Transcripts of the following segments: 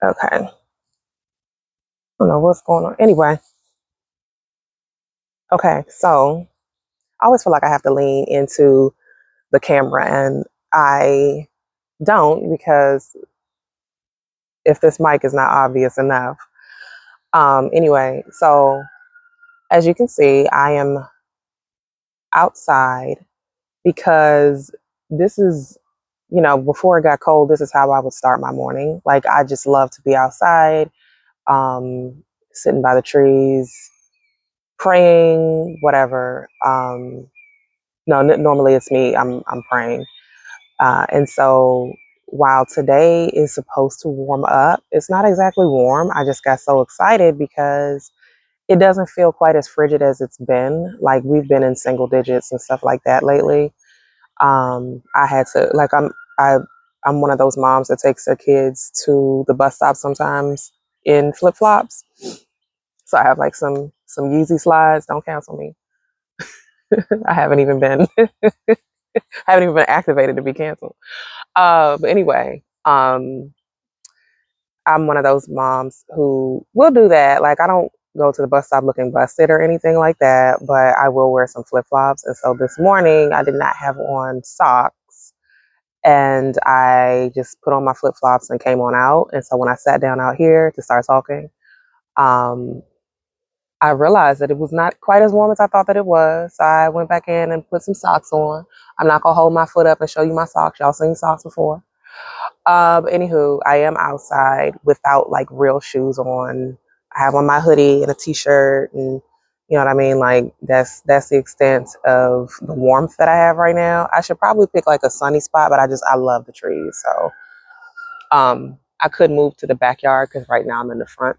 Okay. I don't know what's going on. Anyway, okay. So I always feel like I have to lean into the camera, and I don't, because if this mic is not obvious enough. Anyway, so as you can see, I am outside because this is, before it got cold, this is how I would start my morning. Like, I just love to be outside, sitting by the trees, praying, whatever. No, normally it's me. I'm praying, and so while today is supposed to warm up, it's not exactly warm. I just got so excited because it doesn't feel quite as frigid as it's been. Like, we've been in single digits and stuff like that lately. I had to, like, I'm one of those moms that takes their kids to the bus stop sometimes in flip flops. So I have like some Yeezy slides. Don't cancel me. I haven't even been haven't even been activated to be canceled. But anyway, I'm one of those moms who will do that. Like, I don't go to the bus stop looking busted or anything like that, but I will wear some flip flops. And so this morning I did not have on socks, and I just put on my flip flops and came on out. And so when I sat down out here to start talking, um, I realized that it was not quite as warm as I thought that it was. So I went back in and put some socks on. I'm not gonna hold my foot up and show you my socks. Y'all seen socks before. Anywho, I am outside without like real shoes on. I have on my hoodie and a t-shirt, and you know what I mean? Like, that's the extent of the warmth that I have right now. I should probably pick like a sunny spot, but I love the trees. So I could move to the backyard because right now I'm in the front.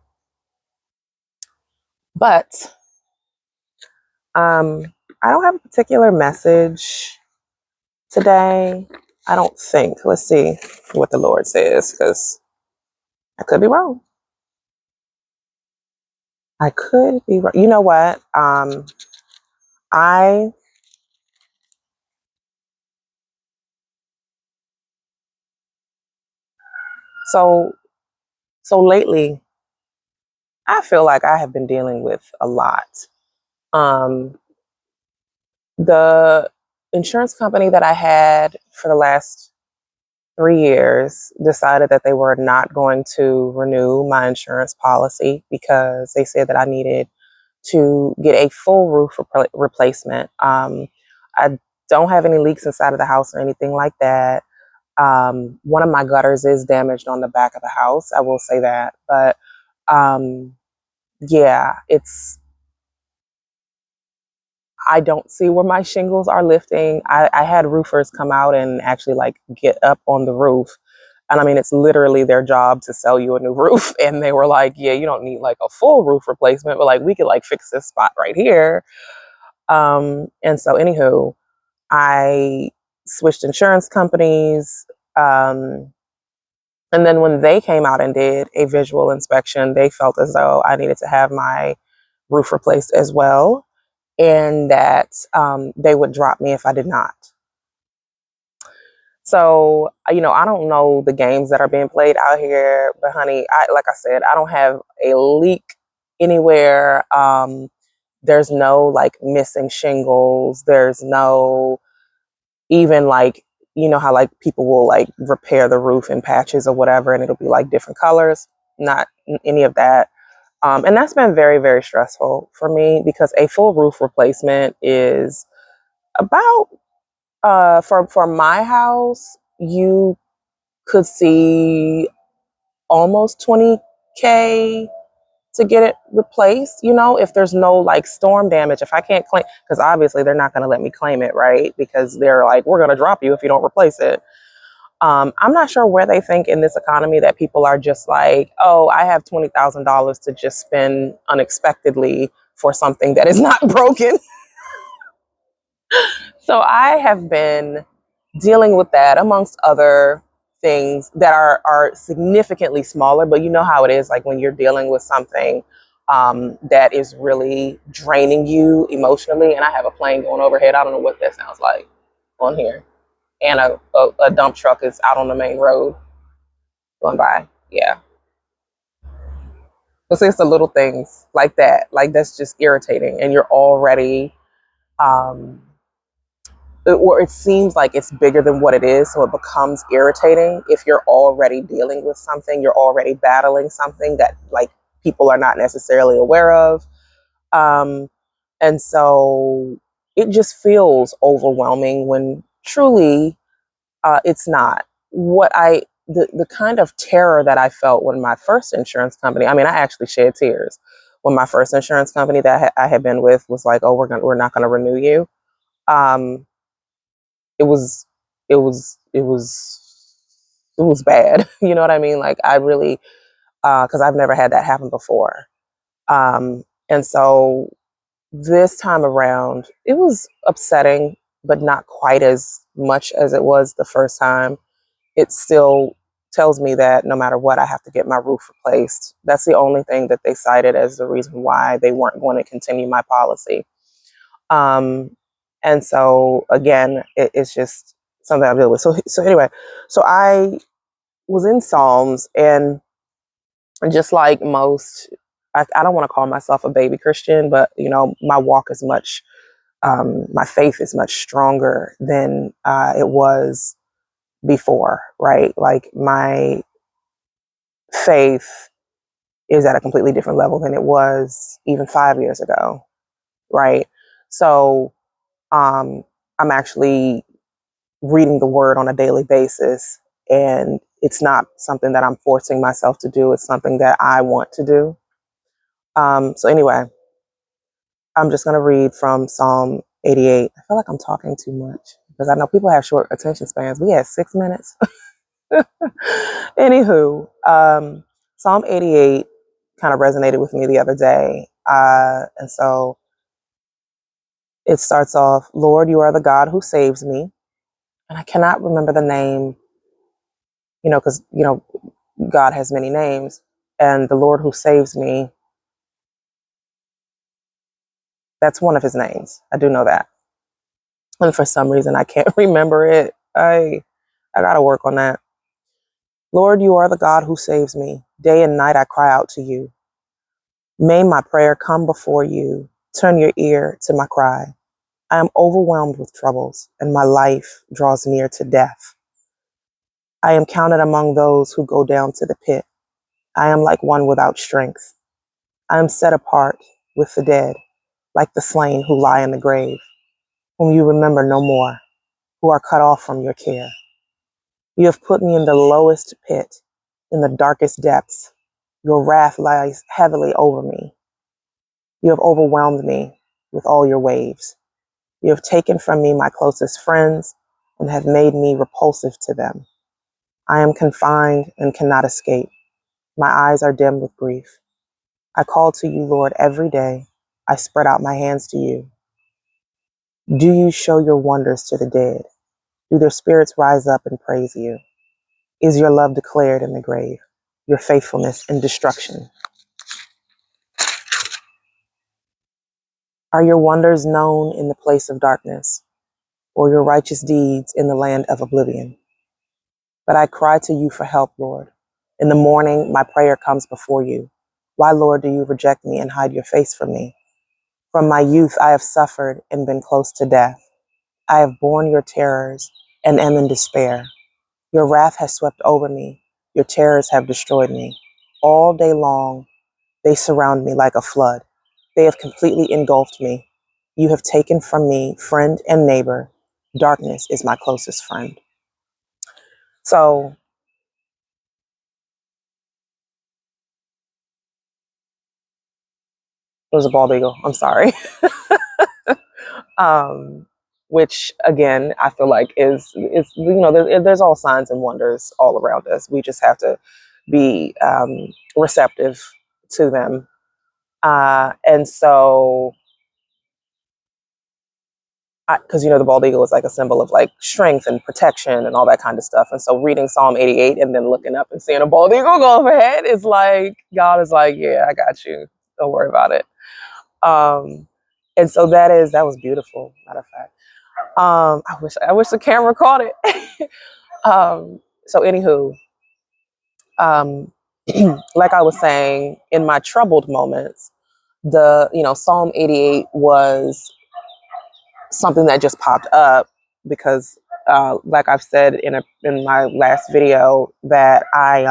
But um I don't have a particular message today. I don't think. Let's see what the Lord says, because I could be wrong. I could be wrong. You know what? I so so lately I feel like I have been dealing with a lot. Um the insurance company that I had for the last 3 years decided that they were not going to renew my insurance policy because they said that I needed to get a full roof replacement. I don't have any leaks inside of the house or anything like that. One of my gutters is damaged on the back of the house. I will say that, but um, yeah, I don't see where my shingles are lifting. I had roofers come out and actually like get up on the roof. And I mean, it's literally their job to sell you a new roof. And they were like, yeah, you don't need like a full roof replacement, but like we could like fix this spot right here. And so, anywho, I switched insurance companies. Um, and then when they came out and did a visual inspection, they felt as though I needed to have my roof replaced as well, and that they would drop me if I did not. So, I don't know the games that are being played out here, but honey, like I said, I don't have a leak anywhere. There's no like missing shingles. There's no even like, how like people will like repair the roof in patches or whatever, and it'll be like different colors. Not any of that. And that's been very, very stressful for me because a full roof replacement is about for my house, you could see almost 20K to get it replaced, if there's no like storm damage. If I can't claim, because obviously they're not going to let me claim it, right? Because they're like, we're going to drop you if you don't replace it. I'm not sure where they think in this economy that people are just like, oh, I have $20,000 to just spend unexpectedly for something that is not broken. So I have been dealing with that amongst other things that are significantly smaller, but you know how it is, like when you're dealing with something that is really draining you emotionally. And I have a plane going overhead. I don't know what that sounds like on here. And a dump truck is out on the main road going by. Yeah. But see, it's the little things like that, like that's just irritating, and you're already, um, or it seems like it's bigger than what it is, so it becomes irritating if you're already dealing with something, you're already battling something that like people are not necessarily aware of. Um, and so it just feels overwhelming when truly it's not. The kind of terror that I felt when my first insurance company, I mean, I actually shed tears when my first insurance company that I had been with was like, oh, we're not going to renew you. Um, it was, it was, it was, it was bad. You know what I mean? Like I really, cause I've never had that happen before. And so this time around, it was upsetting, but not quite as much as it was the first time. It still tells me that no matter what, I have to get my roof replaced. That's the only thing that they cited as the reason why they weren't going to continue my policy. Um, and so again, it's just something I'm dealing with. So anyway, so I was in Psalms, and just like most, I don't want to call myself a baby Christian, but you know, my walk is much, my faith is much stronger than it was before, right? Like my faith is at a completely different level than it was even 5 years ago, right? So um, I'm actually reading the word on a daily basis, and it's not something that I'm forcing myself to do. It's something that I want to do. So anyway, I'm just going to read from Psalm 88. I feel like I'm talking too much because I know people have short attention spans. We had 6 minutes. Anywho, Psalm 88 kind of resonated with me the other day. And so it starts off, Lord, you are the God who saves me. And I cannot remember the name, you know, because, you know, God has many names. And the Lord who saves me, that's one of his names. I do know that. And for some reason, I can't remember it. I got to work on that. Lord, you are the God who saves me. Day and night, I cry out to you. May my prayer come before you. Turn your ear to my cry. I am overwhelmed with troubles, and my life draws near to death. I am counted among those who go down to the pit. I am like one without strength. I am set apart with the dead, like the slain who lie in the grave, whom you remember no more, who are cut off from your care. You have put me in the lowest pit, in the darkest depths. Your wrath lies heavily over me. You have overwhelmed me with all your waves. You have taken from me my closest friends and have made me repulsive to them. I am confined and cannot escape. My eyes are dim with grief. I call to you, Lord, every day. I spread out my hands to you. Do you show your wonders to the dead? Do their spirits rise up and praise you? Is your love declared in the grave, your faithfulness in destruction? Are your wonders known in the place of darkness, or your righteous deeds in the land of oblivion? But I cry to you for help, Lord. In the morning, my prayer comes before you. Why, Lord, do you reject me and hide your face from me? From my youth, I have suffered and been close to death. I have borne your terrors and am in despair. Your wrath has swept over me. Your terrors have destroyed me. All day long, they surround me like a flood. They have completely engulfed me. You have taken from me friend and neighbor. Darkness is my closest friend. So it was a bald eagle. I'm sorry. um, which again I feel like is you know there's all signs and wonders all around us. We just have to be receptive to them, and so because you know the bald eagle is like a symbol of like strength and protection and all that kind of stuff. And so reading Psalm 88 and then looking up and seeing a bald eagle go overhead is like God is like, yeah, I got you. Don't worry about it. And so that was beautiful. Matter of fact. I wish the camera caught it. So anywho, um, Like I was saying, in my troubled moments, the Psalm 88 was something that just popped up because, like I've said in my last video, that I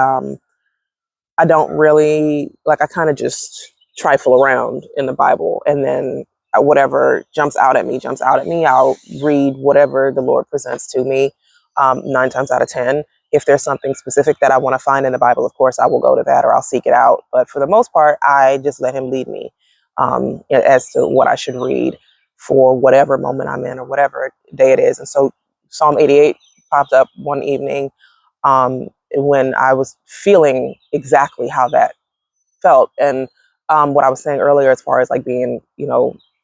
don't really like. I kind of just trifle around in the Bible, and then whatever jumps out at me, jumps out at me. I'll read whatever the Lord presents to me. 9 times out of 10, if there's something specific that I want to find in the Bible, of course, I will go to that or I'll seek it out. But for the most part, I just let Him lead me as to what I should read for whatever moment I'm in or whatever day it is. And so Psalm 88 popped up one evening when I was feeling exactly how that felt. And what I was saying earlier, as far as like being,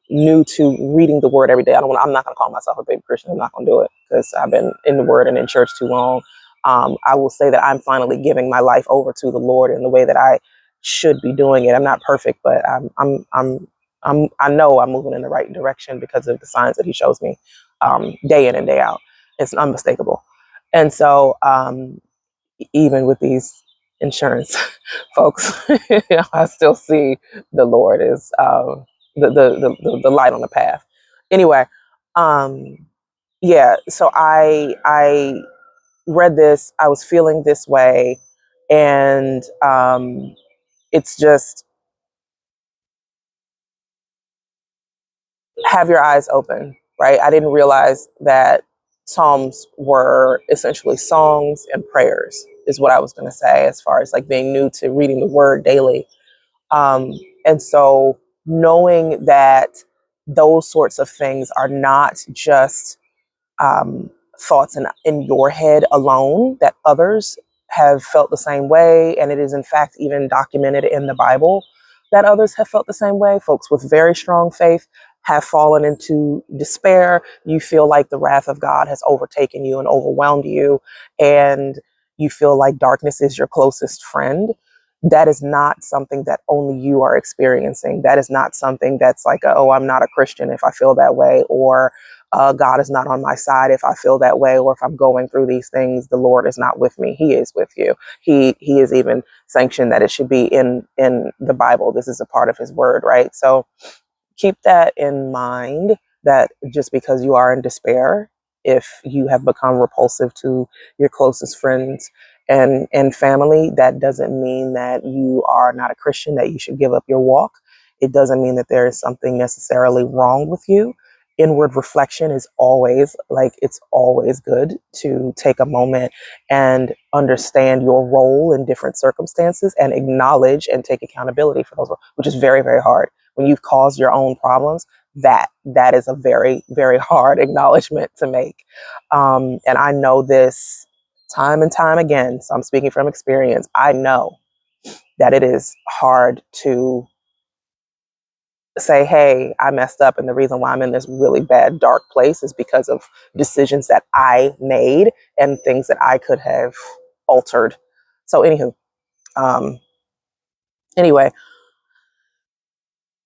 new to reading the word every day. I'm not going to call myself a baby Christian. I'm not going to do it because I've been in the word and in church too long. I will say that I'm finally giving my life over to the Lord in the way that I should be doing it. I'm not perfect, but I know I'm moving in the right direction because of the signs that He shows me day in and day out. It's unmistakable. And so, even with these insurance folks, I still see the Lord is the light on the path. Anyway, um, yeah. So I read this. I was feeling this way, and it's just have your eyes open, right? I didn't realize that Psalms were essentially songs and prayers, is what I was going to say, as far as like being new to reading the word daily. Um, and so knowing that those sorts of things are not just um, thoughts in your head alone, that others have felt the same way. And it is, in fact, even documented in the Bible that others have felt the same way. Folks with very strong faith have fallen into despair. You feel like the wrath of God has overtaken you and overwhelmed you, and you feel like darkness is your closest friend. That is not something that only you are experiencing. That is not something that's like, oh, I'm not a Christian if I feel that way, or God is not on my side if I feel that way, or if I'm going through these things, the Lord is not with me. He is with you. He is even sanctioned that it should be in the Bible. This is a part of His word, right? So keep that in mind, that just because you are in despair, if you have become repulsive to your closest friends and family, that doesn't mean that you are not a Christian, that you should give up your walk. It doesn't mean that there is something necessarily wrong with you. Inward reflection is always like, it's always good to take a moment and understand your role in different circumstances and acknowledge and take accountability for those, which is very, very hard when you've caused your own problems. That is a very, very hard acknowledgement to make. And I know this time and time again, so I'm speaking from experience. I know that it is hard to say, hey, I messed up, and the reason why I'm in this really bad dark place is because of decisions that I made and things that I could have altered. So anywho, um anyway,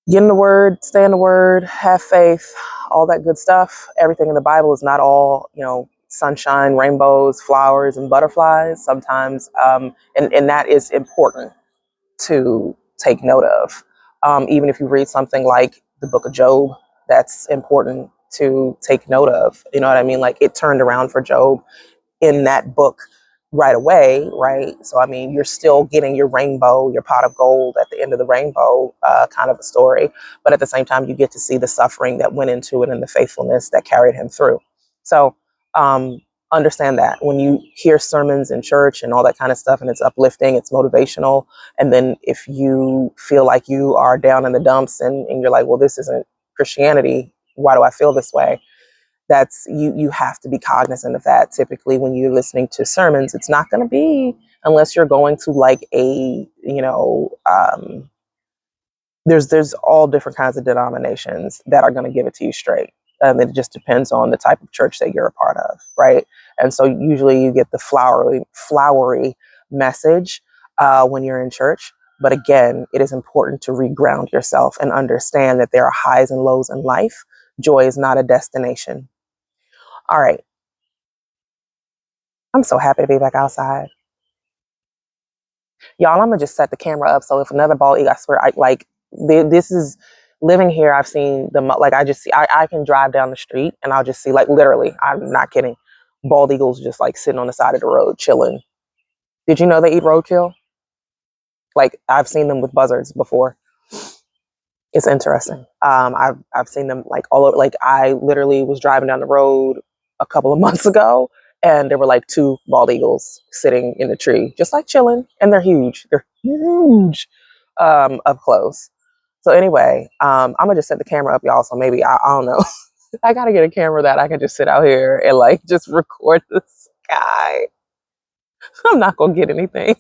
get in the word, stay in the word, have faith, all that good stuff. Everything in the Bible is not all, sunshine, rainbows, flowers, and butterflies. Sometimes, and that is important to take note of. Even if you read something like the book of Job, that's important to take note of. You know what I mean? Like, it turned around for Job in that book right away, right? So, I mean, you're still getting your rainbow, your pot of gold at the end of the rainbow, kind of a story. But at the same time, you get to see the suffering that went into it and the faithfulness that carried him through. So, um, understand that when you hear sermons in church and all that kind of stuff, and it's uplifting, it's motivational. And then if you feel like you are down in the dumps and you're like, well, this isn't Christianity, why do I feel this way? That's you have to be cognizant of that. Typically when you're listening to sermons, it's not going to be, unless you're going to like a there's all different kinds of denominations that are going to give it to you straight. It just depends on the type of church that you're a part of, right? And so usually you get the flowery message when you're in church. But again, it is important to reground yourself and understand that there are highs and lows in life. Joy is not a destination. All right. I'm so happy to be back outside. Y'all, I'm gonna just set the camera up so if another bald eagle, I swear, this is living here. I've seen like I just see, I can drive down the street and I'll just see, like, literally, I'm not kidding, bald eagles just like sitting on the side of the road chilling. Did you know they eat roadkill? Like, I've seen them with buzzards before. It's interesting. I've seen them like all over. Like, I literally was driving down the road a couple of months ago, and there were like two bald eagles sitting in the tree, just like chilling, and they're huge. They're huge, up close. So anyway, I'm gonna just set the camera up, y'all. So maybe I don't know. I gotta get a camera that I can just sit out here and like just record the sky. I'm not gonna get anything.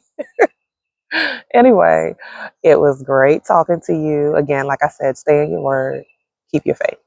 Anyway, it was great talking to you. Again, like I said, stay in your word, keep your faith.